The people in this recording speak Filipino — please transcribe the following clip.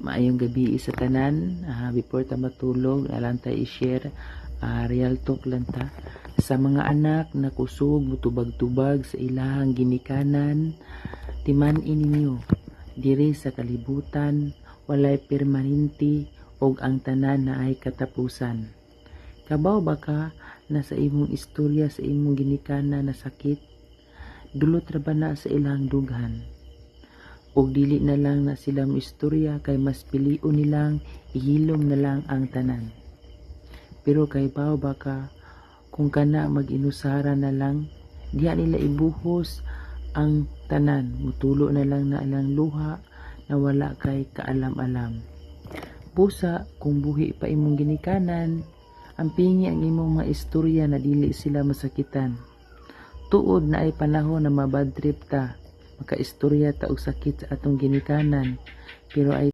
Maayong gabi sa tanan. Before ta matulog, alam ta i-share real talk lang ta sa mga anak na kusog mutubag-tubag sa ilahang ginikanan. Timan-in ninyo diri sa kalibutan walay permanente og ang tanan na ay katapusan. Kabaw ba ka na sa imong istorya sa imong ginikanan na sakit dulot ra ba na sa ilang dughan? O dili na lang na sila mo istorya kay mas pilion nilang ihilom na lang ang tanan. Pero kay bao baka kung kana mag-inusara na lang, diha nila ibuhos ang tanan, mutulo na lang na alang luha na wala kay kaalam-alam. Busa kung buhi pa imong ginikanan, ang pingi ang imong mga istorya na dili sila masakitan. Tuod na ay panahon na mabadtrip ta, makaistorya ta og sakit sa atong ginikanan, pero ay